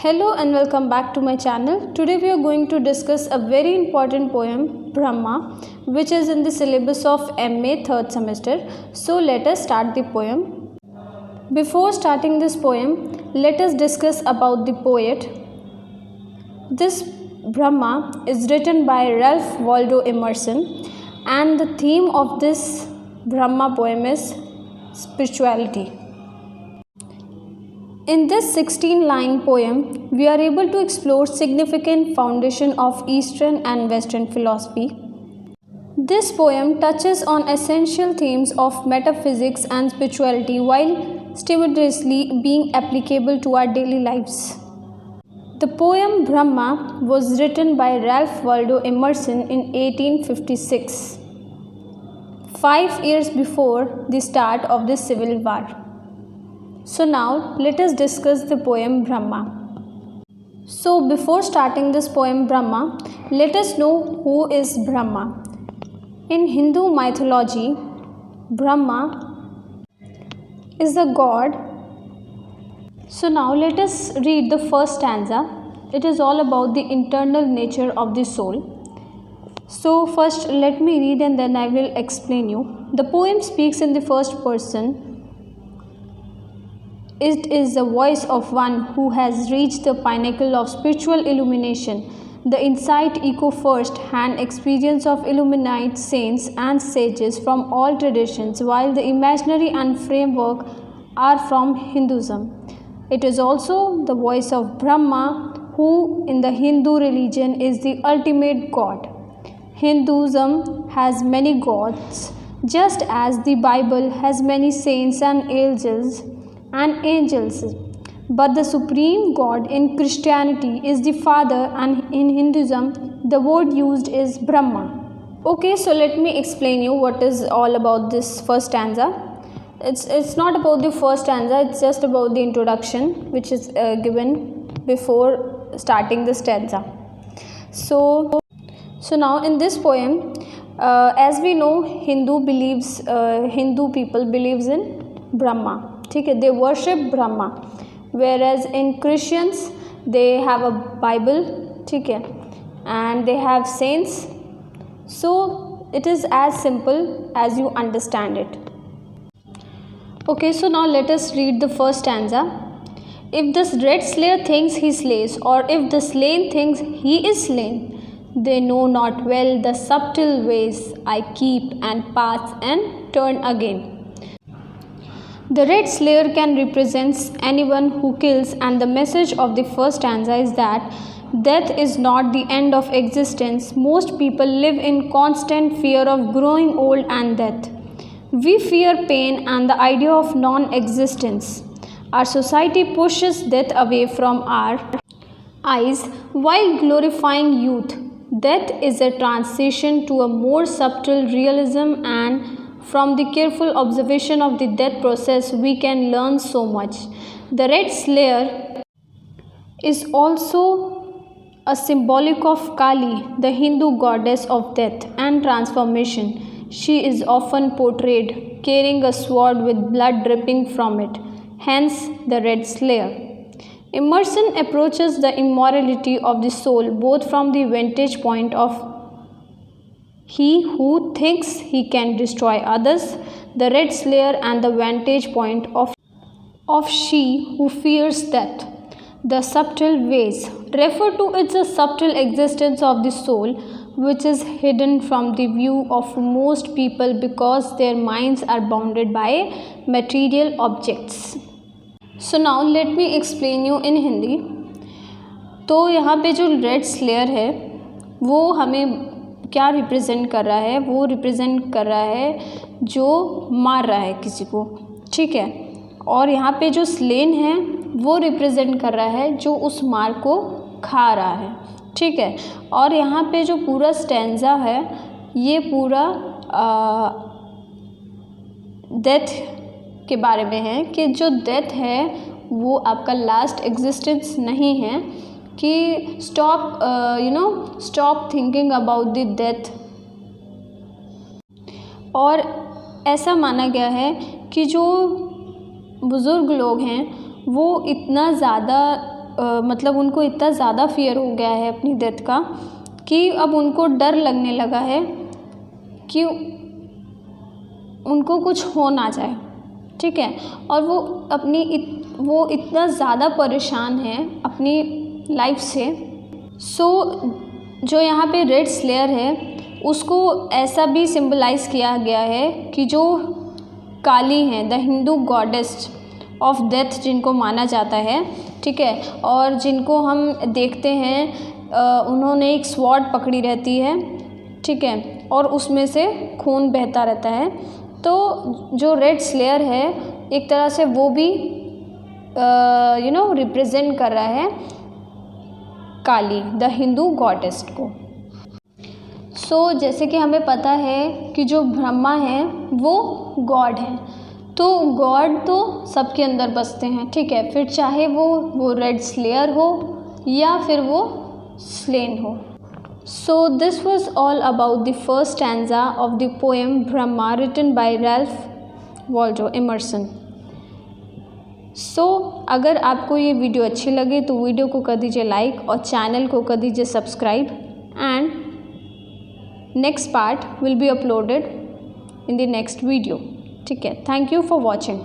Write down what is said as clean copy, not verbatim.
Hello and welcome back to my channel. Today we are going to discuss a very important poem, Brahma, which is in the syllabus of MA 3rd semester. So let us start the poem. Before starting this poem, let us discuss about the poet. This Brahma is written by Ralph Waldo Emerson, and the theme of this Brahma poem is spirituality. In this 16-line poem, we are able to explore significant foundation of Eastern and Western philosophy. This poem touches on essential themes of metaphysics and spirituality while simultaneously being applicable to our daily lives. The poem Brahma was written by Ralph Waldo Emerson in 1856, 5 years before the start of the Civil War. So now let us discuss the poem Brahma. So before starting this poem Brahma, let us know who is Brahma. In Hindu mythology, Brahma is a god. So now let us read the first stanza. It is all about the internal nature of the soul. So first let me read and then I will explain you. The poem speaks in the first person. It is the voice of one who has reached the pinnacle of spiritual illumination. The insight echo first-hand experience of illuminated saints and sages from all traditions, while the imaginary and framework are from Hinduism. It is also the voice of Brahma, who in the Hindu religion is the ultimate god. Hinduism has many gods, just as the Bible has many saints and angels, but the supreme god in Christianity is the Father, and in Hinduism the word used is Brahma. Okay, so let me explain you what is all about this first stanza. It's not about the first stanza, it's just about the introduction which is given before starting the stanza. So now in this poem, as we know, Hindu people believes in Brahma. They worship Brahma, whereas in Christians they have a Bible, and they have saints. So it is as simple as you understand it. Okay, so now let us read the first stanza. If the red slayer thinks he slays, or if the slain thinks he is slain, they know not well the subtle ways I keep and pass and turn again. The red slayer can represent anyone who kills, and the message of the first stanza is that death is not the end of existence. Most people live in constant fear of growing old and death. We fear pain and the idea of non-existence. Our society pushes death away from our eyes while glorifying youth. Death is a transition to a more subtle realism, and from the careful observation of the death process, we can learn so much. The red slayer is also a symbolic of Kali, the Hindu goddess of death and transformation. She is often portrayed carrying a sword with blood dripping from it, hence the red slayer. Emerson approaches the immorality of the soul both from the vantage point of he who thinks he can destroy others, the red slayer, and the vantage point of she who fears death. The subtle ways refer to its subtle existence of the soul, which is hidden from the view of most people because their minds are bounded by material objects. So now let me explain you in Hindi. तो यहाँ पे जो red slayer है वो हमें क्या represent कर रहा है? वो रिप्रेजेंट कर रहा है जो मार रहा है किसी को, ठीक है। और यहाँ पे जो स्लेन है वो रिप्रेजेंट कर रहा है जो उस मार को खा रहा है, ठीक है। और यहाँ पे जो पूरा स्टैंजा है ये पूरा डेथ के बारे में है कि जो डेथ है वो आपका लास्ट एग्जिस्टेंस नहीं है, कि stop thinking about the death. और ऐसा माना गया है कि जो बुज़ुर्ग लोग हैं वो इतना ज़्यादा मतलब उनको इतना ज़्यादा फियर हो गया है अपनी डेथ का कि अब उनको डर लगने लगा है कि उनको कुछ हो ना जाए, ठीक है। और वो इतना ज़्यादा परेशान है अपनी लाइफ से। सो जो यहाँ पे रेड स्लेयर है उसको ऐसा भी सिंबलाइज़ किया गया है कि जो काली हैं, the Hindu goddess of death जिनको माना जाता है, ठीक है, और जिनको हम देखते हैं उन्होंने एक स्वॉर्ड पकड़ी रहती है, ठीक है, और उसमें से खून बहता रहता है। तो जो रेड स्लेयर है एक तरह से वो भी रिप्रेजेंट कर रहा है काली, द हिंदू गॉडेस को। सो जैसे कि हमें पता है कि जो ब्रह्मा है वो गॉड है, तो गॉड तो सबके अंदर बसते हैं, ठीक है, फिर चाहे वो रेड स्लेयर हो या फिर वो स्लेन हो। So this was all about the first stanza of the poem Brahma written by Ralph Waldo Emerson. So अगर आपको ये वीडियो अच्छी लगे तो वीडियो को कर दीजिए लाइक और चैनल को कर दीजिए subscribe, and next part will be uploaded in the next video, ठीक है। Thank you for watching.